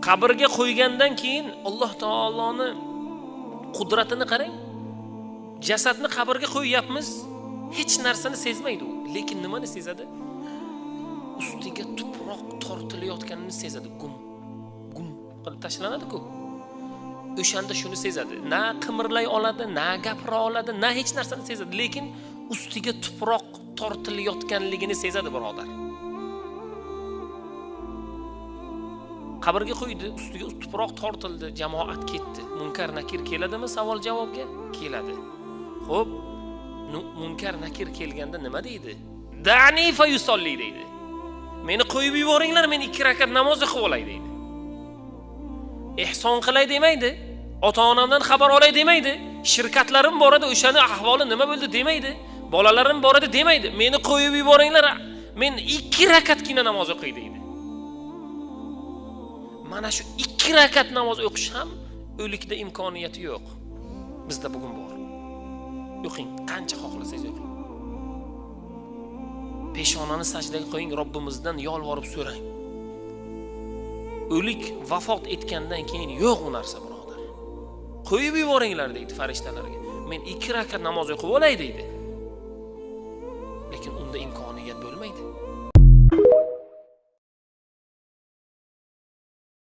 Qabrga qo'ygandan keyin Alloh taoloning qudratini qarang. Jasadni qabrga qo'yyapmiz, hech narsani sezmaydi u, lekin nimani sezadi? Ustiga tuproq tortilayotganini sezadi. Gum qilib tashlanadi-ku. O'shanda shuni sezadi. Na qimirlay oladi, na gapira oladi, na hech narsani sezadi, lekin ustiga tuproq tortilayotganligini sezadi, birodar. Qabrga qo'ydi, ustiga tuproq tortildi, jamoat ketdi. Munkar nakir keladimi savol javobga? Keladi. Xo'p, munkar nakir kelganda nima deydi? Da'ni fa yusolli deydi. Meni qo'yib yuboringlar, men 2 rakat namoz o'qib olay deydi. Ihson qilay demaydi, ota-onamdan xabar olay demaydi, shirkatlarim bor edi, o'shani ahvoli nima bo'ldi demaydi, bolalarim bor edi demaydi. Meni qo'yib yuboringlar, men 2 rakatgina namoz o'qay deydi. Mana shu 2 rakat namoz o'qish ham o'likda imkoniyati yo'q. Bizda bugun bor. O'qing, qancha xohlasangiz o'qing. Peshonani sajdaga qo'ying, Robbimizdan yolvorib so'rang. O'lik vafot etgandan keyin yo'q u narsa, birodar. Qo'yib yuboringlar deydi farishtalarga. Men 2 rakat namoz o'qib olay deydi. Lekin unda imkoniyat bo'lmaydi.